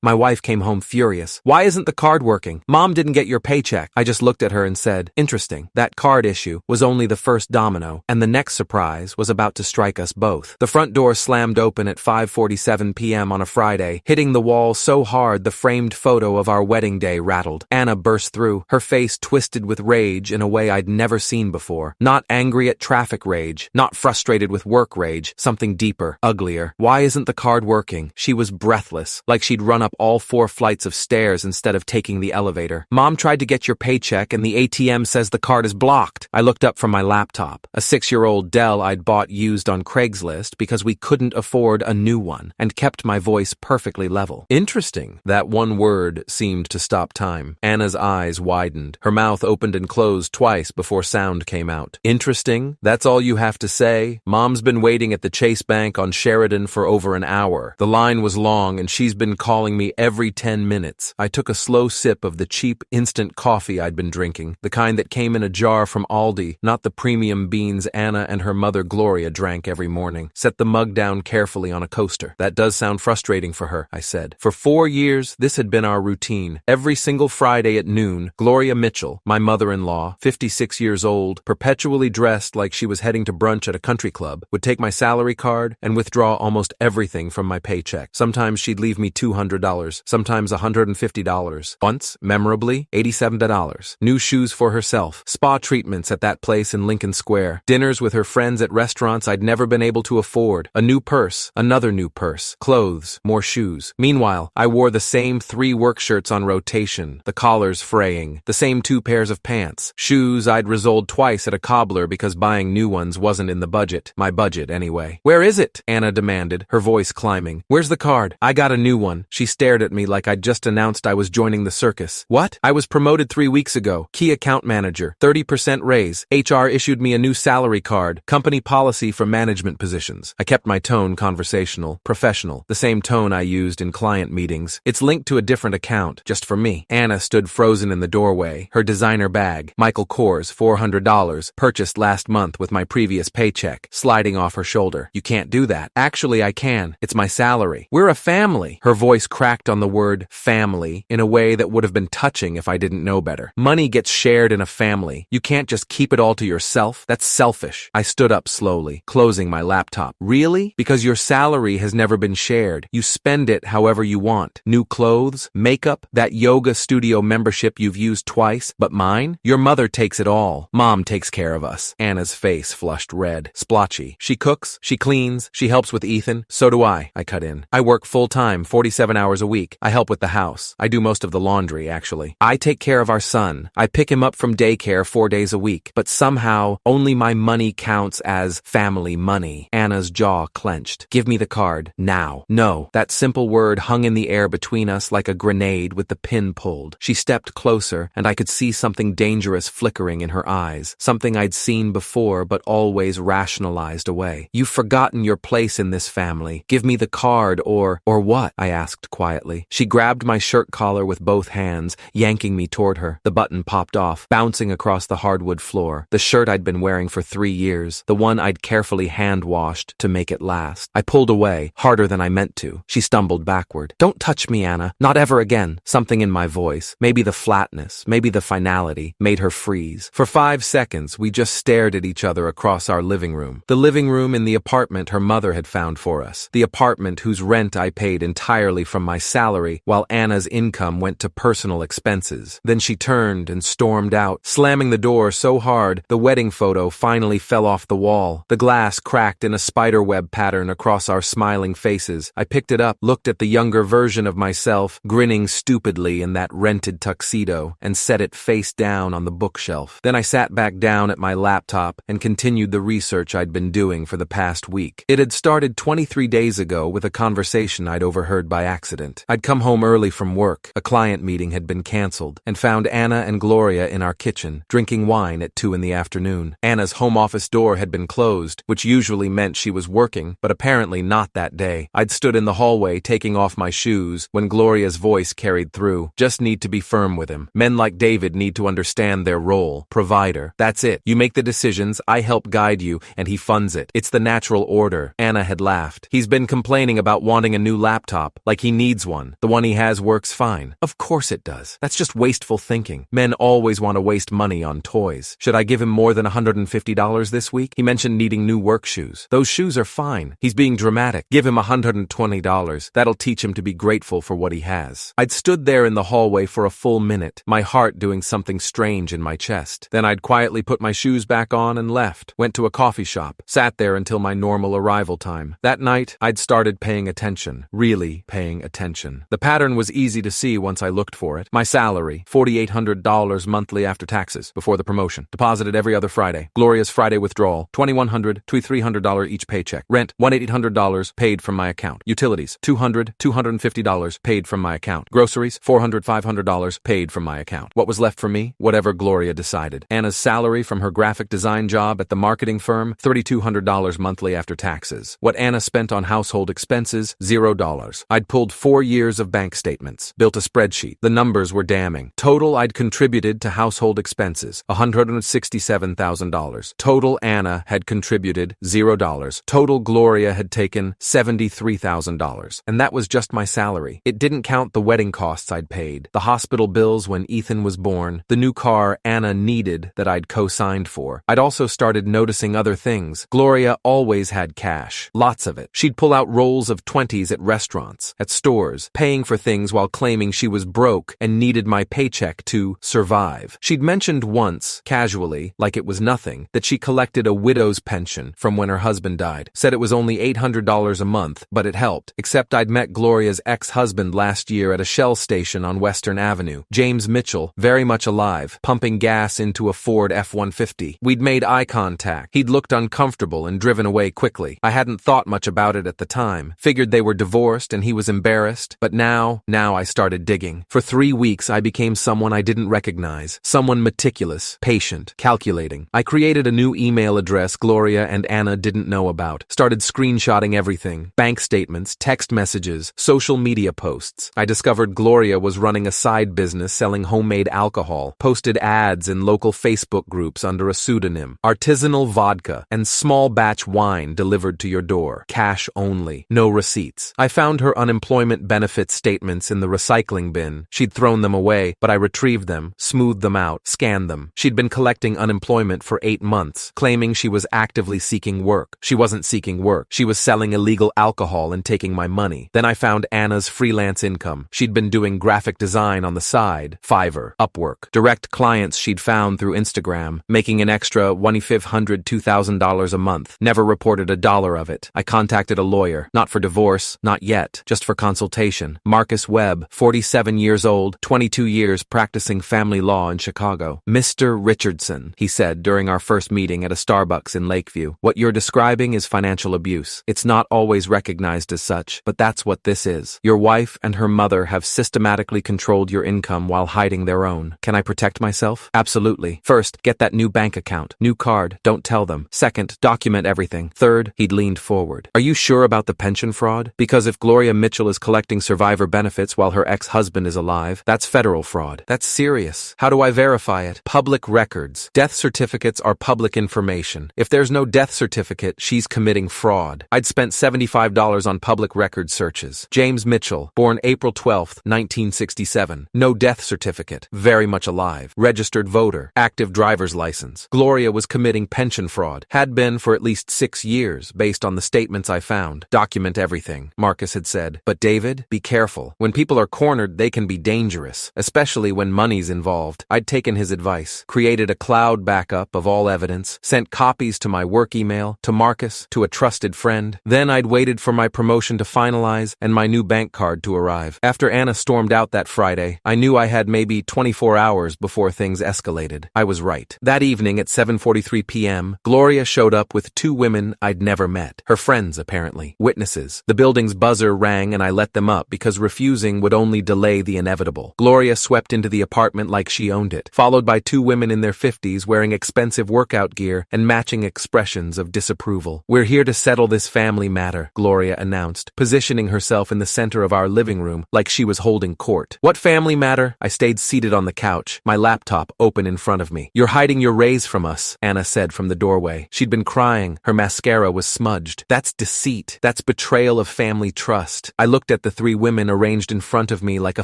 My wife came home furious. Why isn't the card working? Mom didn't get your paycheck. I just looked at her and said, interesting. That card issue was only the first domino, and the next surprise was about to strike us both. The front door slammed open at 5:47 p.m. on a Friday, hitting the wall so hard the framed photo of our wedding day rattled. Anna burst through, her face twisted with rage in a way I'd never seen before. Not angry at traffic rage, not frustrated with work rage, something deeper, uglier. Why isn't the card working? She was breathless, like she'd run up all 4 flights of stairs instead of taking the elevator. Mom tried to get your paycheck and the ATM says the card is blocked. I looked up from my laptop, a 6-year-old Dell I'd bought used on Craigslist because we couldn't afford a new one, and kept my voice perfectly level. Interesting. That one word seemed to stop time. Anna's eyes widened. Her mouth opened and closed twice before sound came out. Interesting? That's all you have to say? Mom's been waiting at the Chase Bank on Sheridan for over an hour. The line was long and she's been calling me every 10 minutes. I took a slow sip of the cheap instant coffee I'd been drinking, the kind that came in a jar from Aldi, not the premium beans Anna and her mother Gloria drank every morning. Set the mug down carefully on a coaster. That does sound frustrating for her, I said. For 4 years, this had been our routine. Every single Friday at noon, Gloria Mitchell, my mother-in-law, 56 years old, perpetually dressed like she was heading to brunch at a country club, would take my salary card and withdraw almost everything from my paycheck. Sometimes she'd leave me $200, sometimes $150. Once, memorably, $87. New shoes for herself, spa treatments at that place in Lincoln Square, dinners with her friends at restaurants I'd never been able to afford, a new purse, another new purse, clothes, more shoes. Meanwhile, I wore the same 3 work shirts on rotation, the collars fraying, the same 2 pairs of pants, shoes I'd resoled twice at a cobbler because buying new ones wasn't in the budget. My budget, anyway. Where is it? Anna demanded, her voice climbing. Where's the card? I got a new one. She stared at me like I'd just announced I was joining the circus. What? I was promoted 3 weeks ago. Key account manager. 30% raise. HR issued me a new salary card. Company policy for management positions. I kept my tone conversational, professional, the same tone I used in client meetings. It's linked to a different account, just for me. Anna stood frozen in the doorway, her designer bag, Michael Kors, $400, purchased last month with my previous paycheck, sliding off her shoulder. You can't do that. Actually, I can. It's my salary. We're a family. Her voice cracked on the word family in a way that would have been touching if I didn't know better. Money gets shared in a family. You can't just keep it all to yourself. That's selfish. I stood up slowly, closing my laptop. Really? Because your salary has never been shared. You spend it however you want. New clothes, makeup, that yoga studio membership you've used twice, but mine? Your mother takes it all. Mom takes care of us. Anna's face flushed red, splotchy. She cooks, she cleans, she helps with Ethan. So do I cut in. I work full-time, 47 hours a week. I help with the house. I do most of the laundry, actually. I take care of our son. I pick him up from daycare 4 days a week. But somehow, only my money counts as family money. Anna's jaw clenched. Give me the card. Now. No. That simple word hung in the air between us like a grenade with the pin pulled. She stepped closer, and I could see something dangerous flickering in her eyes. Something I'd seen before, but always rationalized away. You've forgotten your place in this family. Give me the card or what? I asked quietly. She grabbed my shirt collar with both hands, yanking me toward her. The button popped off, bouncing across the hardwood floor. The shirt I'd been wearing for 3 years, the one I'd carefully hand-washed to make it last. I pulled away, harder than I meant to. She stumbled backward. Don't touch me, Anna. Not ever again. Something in my voice, maybe the flatness, maybe the finality, made her freeze. For 5 seconds, we just stared at each other across our living room. The living room in the apartment her mother had found for us. The apartment whose rent I paid entirely from my salary, while Anna's income went to personal expenses. Then she turned and stormed out, slamming the door so hard the wedding photo finally fell off the wall. The glass cracked in a spiderweb pattern across our smiling faces. I picked it up, looked at the younger version of myself, grinning stupidly in that rented tuxedo, and set it face down on the bookshelf. Then I sat back down at my laptop and continued the research I'd been doing for the past week. It had started 23 days ago with a conversation I'd overheard by accident. I'd come home early from work, a client meeting had been canceled, and found Anna and Gloria in our kitchen, drinking wine at 2 in the afternoon. Anna's home office door had been closed, which usually meant she was working, but apparently not that day. I'd stood in the hallway taking off my shoes when Gloria's voice carried through. Just need to be firm with him. Men like David need to understand their role. Provider. That's it. You make the decisions, I help guide you, and he funds it. It's the natural order. Anna had laughed. He's been complaining about wanting a new laptop, like he needed needs one. The one he has works fine. Of course it does. That's just wasteful thinking. Men always want to waste money on toys. Should I give him more than $150 this week? He mentioned needing new work shoes. Those shoes are fine. He's being dramatic. Give him $120. That'll teach him to be grateful for what he has. I'd stood there in the hallway for a full minute, my heart doing something strange in my chest. Then I'd quietly put my shoes back on and left. Went to a coffee shop. Sat there until my normal arrival time. That night, I'd started paying attention. Really paying attention. The pattern was easy to see once I looked for it. My salary, $4,800 monthly after taxes, before the promotion. Deposited every other Friday. Gloria's Friday withdrawal, $2,100 to $300 each paycheck. Rent, $1,800 paid from my account. Utilities, $250 paid from my account. Groceries, $400 paid from my account. What was left for me? Whatever Gloria decided. Anna's salary from her graphic design job at the marketing firm, $3,200 monthly after taxes. What Anna spent on household expenses, $0. I'd pulled 4 years of bank statements. Built a spreadsheet. The numbers were damning. Total I'd contributed to household expenses, $167,000. Total Anna had contributed $0. Total Gloria had taken $73,000. And that was just my salary. It didn't count the wedding costs I'd paid, the hospital bills when Ethan was born, the new car Anna needed that I'd co-signed for. I'd also started noticing other things. Gloria always had cash. Lots of it. She'd pull out rolls of 20s at restaurants, at stores, paying for things while claiming she was broke and needed my paycheck to survive. She'd mentioned once, casually, like it was nothing, that she collected a widow's pension from when her husband died. Said it was only $800 a month, but it helped. Except I'd met Gloria's ex-husband last year at a Shell station on Western Avenue. James Mitchell, very much alive, pumping gas into a Ford F-150. We'd made eye contact. He'd looked uncomfortable and driven away quickly. I hadn't thought much about it at the time. Figured they were divorced and he was embarrassed. But now I started digging. For 3 weeks I became someone I didn't recognize. Someone meticulous, patient, calculating. I created a new email address Gloria and Anna didn't know about. Started screenshotting everything. Bank statements, text messages, social media posts. I discovered Gloria was running a side business selling homemade alcohol. Posted ads in local Facebook groups under a pseudonym. Artisanal vodka and small batch wine delivered to your door. Cash only. No receipts. I found her unemployment benefit statements in the recycling bin. She'd thrown them away, but I retrieved them, smoothed them out, scanned them. She'd been collecting unemployment for 8 months, claiming she was actively seeking work. She wasn't seeking work. She was selling illegal alcohol and taking my money. Then I found Anna's freelance income. She'd been doing graphic design on the side, Fiverr, Upwork, direct clients she'd found through Instagram, making an extra $1,500, $2,000 a month. Never reported $1 of it. I contacted a lawyer, not for divorce, not yet, just for consultation. Marcus Webb, 47 years old, 22 years practicing family law in Chicago. Mr. Richardson, he said during our first meeting at a Starbucks in Lakeview, what you're describing is financial abuse. It's not always recognized as such, but that's what this is. Your wife and her mother have systematically controlled your income while hiding their own. Can I protect myself? Absolutely. First, get that new bank account, new card, don't tell them. Second, document everything. Third, he'd leaned forward. Are you sure about the pension fraud? Because if Gloria Mitchell is collecting survivor benefits while her ex-husband is alive, that's federal fraud. That's serious. How do I verify it? Public records. Death certificates are public information. If there's no death certificate, she's committing fraud. I'd spent $75 on public record searches. James Mitchell, born April 12, 1967. No death certificate. Very much alive. Registered voter. Active driver's license. Gloria was committing pension fraud. Had been for at least 6 years, based on the statements I found. Document everything, Marcus had said. But David, be careful. When people are cornered, they can be dangerous, especially when money's involved. I'd taken his advice. Created a cloud backup of all evidence. Sent copies to my work email, to Marcus, to a trusted friend. Then I'd waited for my promotion to finalize and my new bank card to arrive. After Anna stormed out that Friday, I knew I had maybe 24 hours before things escalated. I was right. That evening at 7:43 p.m., Gloria showed up with 2 women I'd never met. Her friends, apparently. Witnesses. The building's buzzer rang and I let them up because refusing would only delay the inevitable. Gloria swept into the apartment like she owned it, followed by 2 women in their 50s wearing expensive workout gear and matching expressions of disapproval. We're here to settle this family matter, Gloria announced, positioning herself in the center of our living room like she was holding court. What family matter? I stayed seated on the couch, my laptop open in front of me. You're hiding your raise from us, Anna said from the doorway. She'd been crying. Her mascara was smudged. That's deceit. That's betrayal of family trust. I looked at at the three women arranged in front of me like a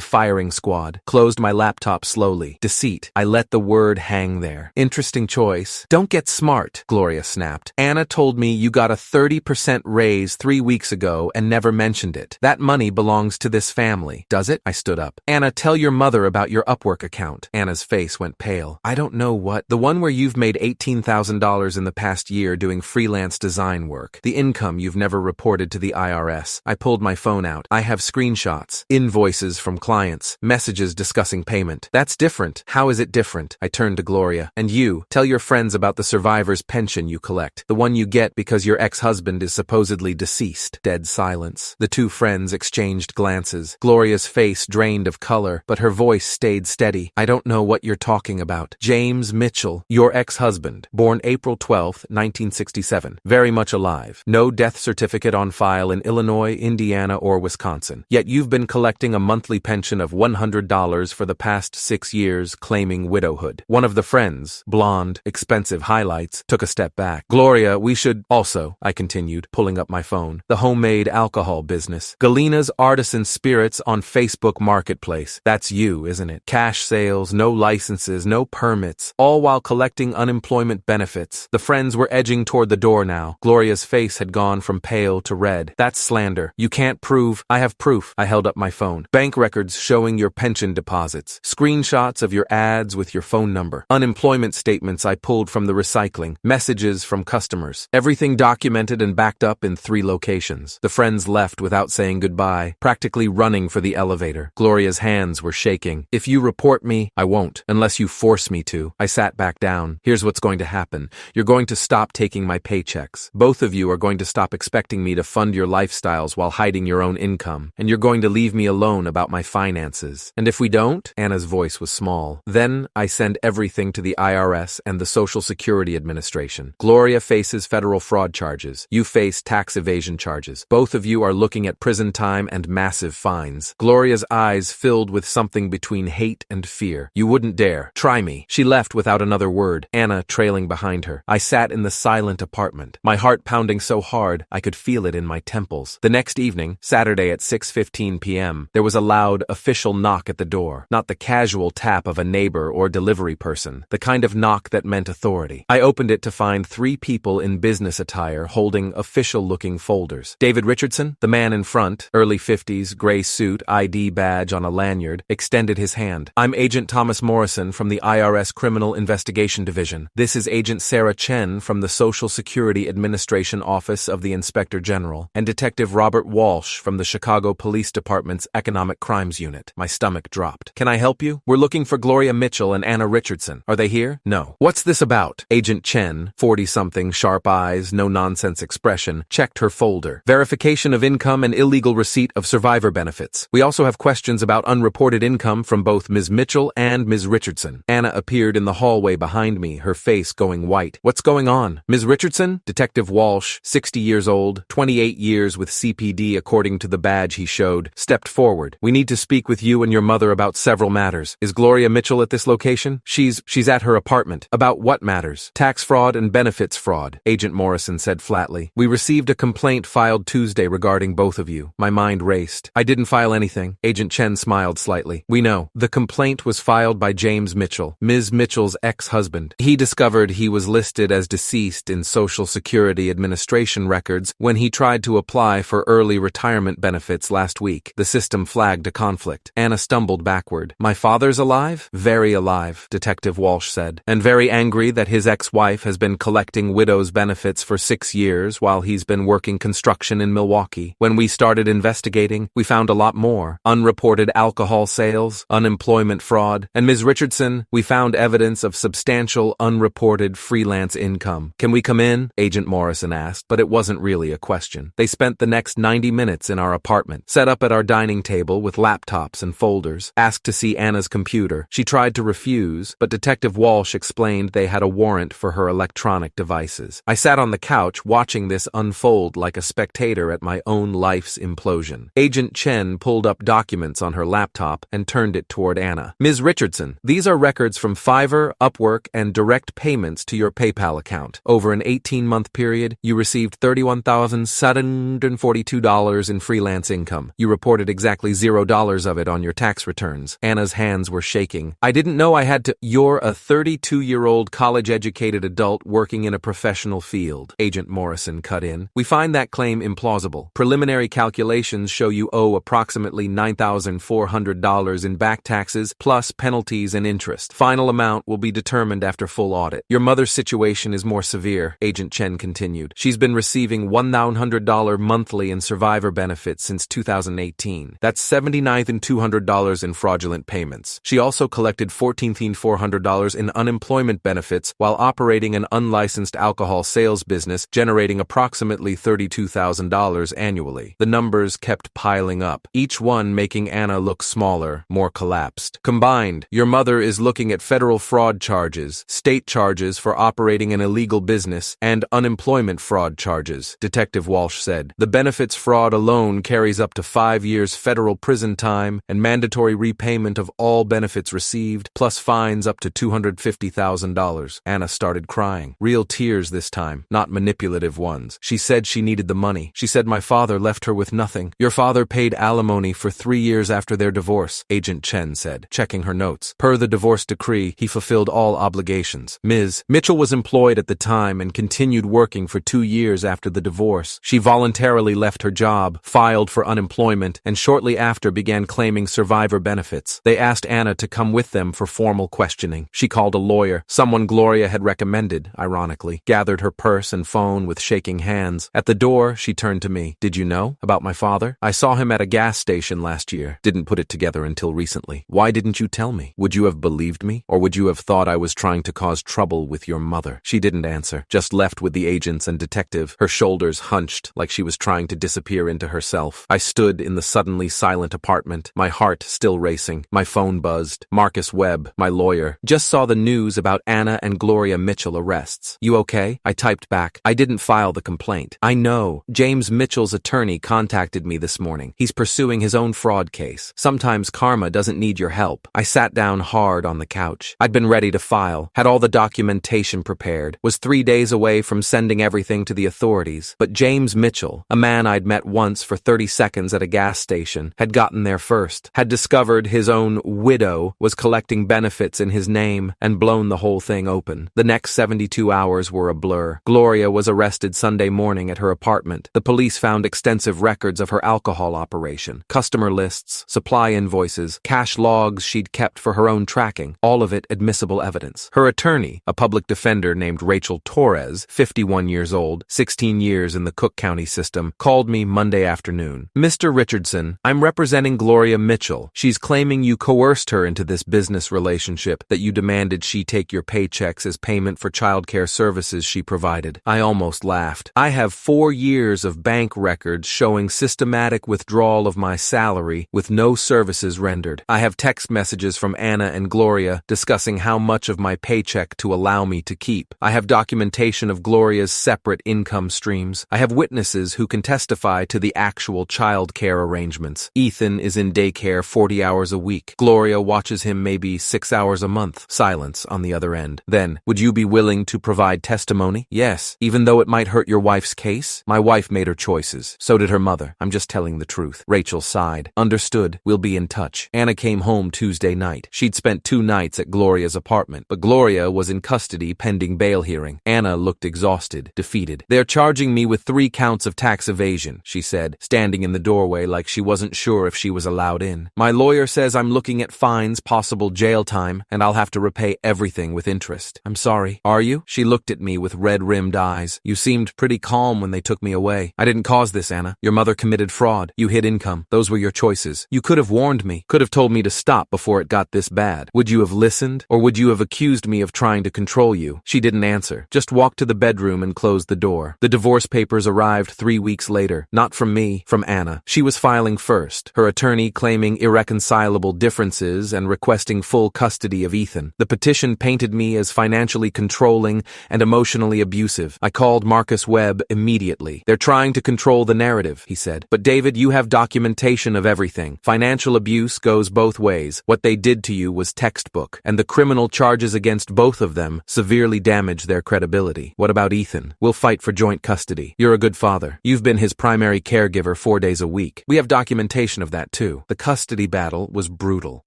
firing squad, closed my laptop slowly. Deceit. I let the word hang there. Interesting choice. Don't get smart, Gloria snapped. Anna told me you got a 30% raise 3 weeks ago and never mentioned it. That money belongs to this family. Does it? I stood up. Anna, tell your mother about your Upwork account. Anna's face went pale. I don't know what. The one where you've made $18,000 in the past year doing freelance design work. The income you've never reported to the IRS. I pulled my phone out. I have screenshots, invoices from clients, messages discussing payment. That's different. How is it different? I turned to Gloria. And you, tell your friends about the survivor's pension you collect. The one you get because your ex-husband is supposedly deceased. Dead silence. The two friends exchanged glances. Gloria's face drained of color, but her voice stayed steady. I don't know what you're talking about. James Mitchell, your ex-husband, born April 12, 1967, very much alive. No death certificate on file in Illinois, Indiana, or Wisconsin. Yet you've been collecting a monthly pension of $100 for the past 6 years, claiming widowhood. One of the friends, blonde, expensive highlights, took a step back. Gloria, we should also, I continued, pulling up my phone, the homemade alcohol business. Galina's Artisan Spirits on Facebook Marketplace. That's you, isn't it? Cash sales, no licenses, no permits, all while collecting unemployment benefits. The friends were edging toward the door now. Gloria's face had gone from pale to red. That's slander. You can't prove. I have proof. I held up my phone. Bank records showing your pension deposits. Screenshots of your ads with your phone number. Unemployment statements I pulled from the recycling. Messages from customers. Everything documented and backed up in 3 locations. The friends left without saying goodbye, practically running for the elevator. Gloria's hands were shaking. If you report me, I won't, unless you force me to. I sat back down. Here's what's going to happen. You're going to stop taking my paychecks. Both of you are going to stop expecting me to fund your lifestyles while hiding your own income. And you're going to leave me alone about my finances. And if we don't, Anna's voice was small, then I send everything to the IRS and the Social Security Administration. Gloria faces federal fraud charges. You face tax evasion charges. Both of you are looking at prison time and massive fines. Gloria's eyes filled with something between hate and fear. You wouldn't dare. Try me. She left without another word, Anna trailing behind her. I sat in the silent apartment, my heart pounding so hard I could feel it in my temples. The next evening, Saturday at 6:15 p.m., there was a loud, official knock at the door. Not the casual tap of a neighbor or delivery person, the kind of knock that meant authority. I opened it to find 3 people in business attire holding official-looking folders. David Richardson, the man in front, early 50s, gray suit, ID badge on a lanyard, extended his hand. I'm Agent Thomas Morrison from the IRS Criminal Investigation Division. This is Agent Sarah Chen from the Social Security Administration Office of the Inspector General, and Detective Robert Walsh from the Chicago Police Department's Economic Crimes Unit. My stomach dropped. Can I help you? We're looking for Gloria Mitchell and Anna Richardson. Are they here? No. What's this about? Agent Chen, 40-something, sharp eyes, no-nonsense expression, checked her folder. Verification of income and illegal receipt of survivor benefits. We also have questions about unreported income from both Ms. Mitchell and Ms. Richardson. Anna appeared in the hallway behind me, her face going white. What's going on? Ms. Richardson? Detective Walsh, 60 years old, 28 years with CPD according to the badge he showed, stepped forward. We need to speak with you and your mother about several matters. Is Gloria Mitchell at this location? She's at her apartment. About what matters? Tax fraud and benefits fraud, Agent Morrison said flatly. We received a complaint filed Tuesday regarding both of you. My mind raced. I didn't file anything. Agent Chen smiled slightly. We know. The complaint was filed by James Mitchell, Ms. Mitchell's ex-husband. He discovered he was listed as deceased in Social Security Administration records when he tried to apply for early retirement benefits last week. The system flagged a conflict. Anna stumbled backward. My father's alive? Very alive, Detective Walsh said, and very angry that his ex-wife has been collecting widow's benefits for 6 years while he's been working construction in Milwaukee. When we started investigating, we found a lot more. Unreported alcohol sales, unemployment fraud, and Ms. Richardson, we found evidence of substantial unreported freelance income. Can we come in? Agent Morrison asked, but it wasn't really a question. They spent the next 90 minutes in our apartment, set up at our dining table with laptops and folders, asked to see Anna's computer. She tried to refuse, but Detective Walsh explained they had a warrant for her electronic devices. I sat on the couch watching this unfold like a spectator at my own life's implosion. Agent Chen pulled up documents on her laptop and turned it toward Anna. Ms. Richardson, these are records from Fiverr, Upwork, and direct payments to your PayPal account. Over an 18-month period, you received $31,742 in freelance month's income. You reported exactly $0 of it on your tax returns. Anna's hands were shaking. I didn't know I had to. You're a 32-year-old college-educated adult working in a professional field. Agent Morrison cut in. We find that claim implausible. Preliminary calculations show you owe approximately $9,400 in back taxes plus penalties and interest. Final amount will be determined after full audit. Your mother's situation is more severe, Agent Chen continued. She's been receiving $1,900 monthly in survivor benefits since 2018. That's $79,200 in fraudulent payments. She also collected $14,400 in unemployment benefits while operating an unlicensed alcohol sales business, generating approximately $32,000 annually. The numbers kept piling up, each one making Anna look smaller, more collapsed. Combined, your mother is looking at federal fraud charges, state charges for operating an illegal business, and unemployment fraud charges, Detective Walsh said. The benefits fraud alone carries up to 5 years federal prison time and mandatory repayment of all benefits received, plus fines up to $250,000. Anna started crying. Real tears this time, not manipulative ones. She said she needed the money. She said my father left her with nothing. Your father paid alimony for 3 years after their divorce, Agent Chen said, checking her notes. Per the divorce decree, he fulfilled all obligations. Ms. Mitchell was employed at the time and continued working for 2 years after the divorce. She voluntarily left her job, filed for unemployment, and shortly after began claiming survivor benefits. They asked Anna to come with them for formal questioning. She called a lawyer, someone Gloria had recommended, ironically, gathered her purse and phone with shaking hands. At the door, she turned to me. Did you know about my father? I saw him at a gas station last year. Didn't put it together until recently. Why didn't you tell me? Would you have believed me? Or would you have thought I was trying to cause trouble with your mother? She didn't answer, just left with the agents and detective, her shoulders hunched like she was trying to disappear into herself. I stood in the suddenly silent apartment, my heart still racing. My phone buzzed. Marcus Webb, my lawyer, just saw the news about Anna and Gloria Mitchell arrests. You okay? I typed back. I didn't file the complaint. I know. James Mitchell's attorney contacted me this morning. He's pursuing his own fraud case. Sometimes karma doesn't need your help. I sat down hard on the couch. I'd been ready to file, had all the documentation prepared, was 3 days away from sending everything to the authorities. But James Mitchell, a man I'd met once for 30 seconds at a gas station, had gotten there first, had discovered his own widow was collecting benefits in his name, and blown the whole thing open. The next 72 hours were a blur. Gloria was arrested Sunday morning at her apartment. The police found extensive records of her alcohol operation, customer lists, supply invoices, cash logs she'd kept for her own tracking, all of it admissible evidence. Her attorney, a public defender named Rachel Torres, 51 years old, 16 years in the Cook County system, called me Monday afternoon. Mr. Richardson, I'm representing Gloria Mitchell. She's claiming you coerced her into this business relationship, that you demanded she take your paychecks as payment for childcare services she provided. I almost laughed. I have 4 years of bank records showing systematic withdrawal of my salary with no services rendered. I have text messages from Anna and Gloria discussing how much of my paycheck to allow me to keep. I have documentation of Gloria's separate income streams. I have witnesses who can testify to the actual child care arrangements. Ethan is in daycare 40 hours a week. Gloria watches him maybe 6 hours a month. Silence on the other end. Then, would you be willing to provide testimony? Yes, even though it might hurt your wife's case? My wife made her choices. So did her mother. I'm just telling the truth. Rachel sighed. Understood. We'll be in touch. Anna came home Tuesday night. She'd spent 2 nights at Gloria's apartment, but Gloria was in custody pending bail hearing. Anna looked exhausted, defeated. They're charging me with 3 counts of tax evasion, she said, standing in the doorway like she wasn't sure if she was allowed in. My lawyer says I'm looking at fines, possible jail time, and I'll have to repay everything with interest. I'm sorry. Are you? She looked at me with red-rimmed eyes. You seemed pretty calm when they took me away. I didn't cause this, Anna. Your mother committed fraud. You hid income. Those were your choices. You could have warned me, could have told me to stop before it got this bad. Would you have listened, or would you have accused me of trying to control you? She didn't answer, just walked to the bedroom and closed the door. The divorce papers arrived 3 weeks later, not from me, from Anna. She was filing first, her attorney claiming irreconcilable differences and requesting full custody of Ethan. The petition painted me as financially controlling and emotionally abusive. I called Marcus Webb immediately. They're trying to control the narrative, he said. But David, you have documentation of everything. Financial abuse goes both ways. What they did to you was textbook, and the criminal charges against both of them severely damaged their credibility. What about Ethan? We'll fight for joint custody. You're a good father. You've been his primary caregiver for 4 days a week. We have documentation of that too. The custody battle was brutal.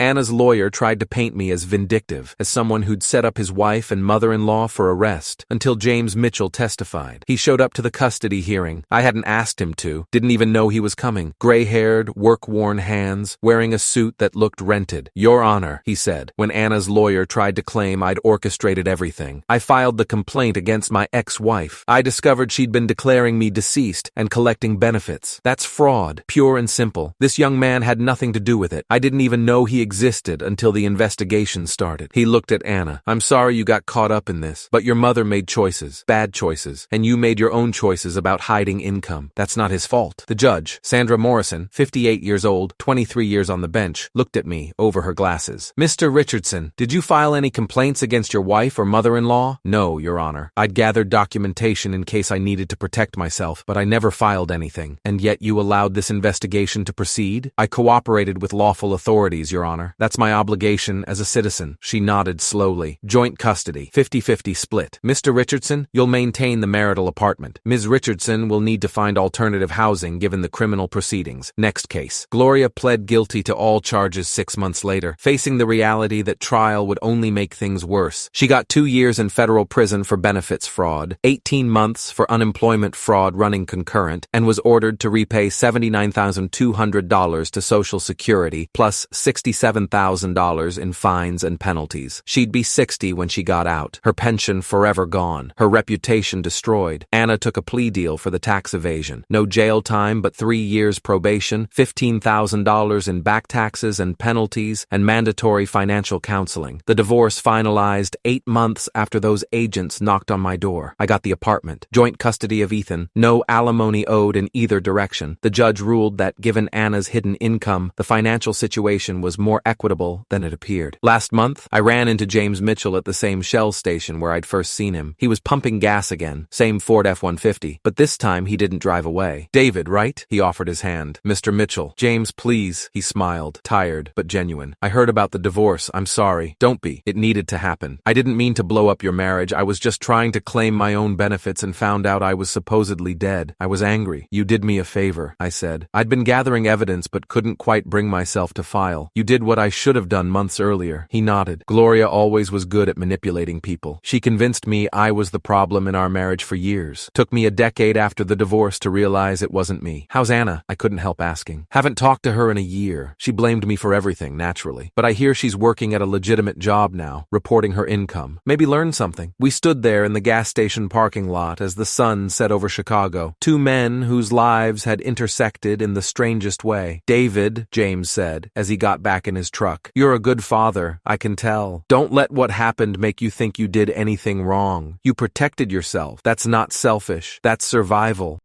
Anna's lawyer tried to paint me as vindictive, as someone who'd set up his wife and mother-in-law for arrest, until James Mitchell testified. He showed up to the custody hearing. I hadn't asked him to, didn't even know he was coming. Gray-haired, work-worn hands, wearing a suit that looked rented. "Your Honor," he said, when Anna's lawyer tried to claim I'd orchestrated everything. "I filed the complaint against my ex-wife. I discovered she'd been declaring me deceased and collecting benefits. That's fraud, pure and simple. This young man had nothing to do with it. I didn't even know he existed until the investigation started." He looked at Anna. "I'm sorry you got caught up in this, but your mother made choices, bad choices, and you made your own choices about hiding income. That's not his fault." The judge, Sandra Morrison, 58 years old, 23 years on the bench, looked at me over her glasses. "Mr. Richardson, did you file any complaints against your wife or mother-in-law?" "No, Your Honor. I'd gathered documentation in case I needed to protect myself, but I never filed anything. And yet you allowed this investigation to proceed?" "I cooperated with lawful authorities, Your Honor. That's my obligation as a citizen." She nodded slowly. "Joint custody, 50-50 split. Mr. Richardson, you'll maintain the marital apartment. Ms. Richardson will need to find alternative housing given the criminal proceedings." Next case. Gloria pled guilty to all charges 6 months later, facing the reality that trial would only make things worse. She got 2 years in federal prison for benefits fraud, 18 months for unemployment fraud running concurrent, and was ordered to repay $79,200 to Social Security plus $67,000 in fines and penalties. She'd be 60 when she got out, her pension forever gone, her reputation destroyed. Anna took a plea deal for the tax evasion. No jail time but 3 years probation, $15,000 in back taxes and penalties, and mandatory financial counseling. The divorce finalized 8 months after those agents knocked on my door. I got the apartment, joint custody of Ethan, no alimony owed in either direction. The judge ruled that given Anna's hidden income, the financial situation was more equitable than it appeared. Last month, I ran into James Mitchell at the same Shell station where I'd first seen him. He was pumping gas again, same Ford F-150, but this time he didn't drive away. "David, right?" He offered his hand. "Mr. Mitchell." "James, please." He smiled, tired but genuine. "I heard about the divorce. I'm sorry." "Don't be. It needed to happen. I didn't mean to blow up your marriage. I was just trying to claim my own benefits and found out I was supposedly dead. I was angry." "You did me a favor," I said. "I'd been gathering evidence but couldn't quite bring myself to file. You did what I should have done months earlier." He nodded. "Gloria always was good at manipulating people. She convinced me I was the problem in our marriage for years. Took me a decade after the divorce to realize it wasn't me." "How's Anna?" I couldn't help asking. "Haven't talked to her in a year. She blamed me for everything, naturally. But I hear she's working at a legitimate job now, reporting her income. Maybe learn something." We stood there in the gas station parking lot as the sun set over Chicago. Two men whose lives had intersected in the strangest way. "David," James said, as he got back in his truck, "you're a good father, I can tell. Don't let what happened make you think you did anything wrong. You protected yourself. That's not selfish. That's survival."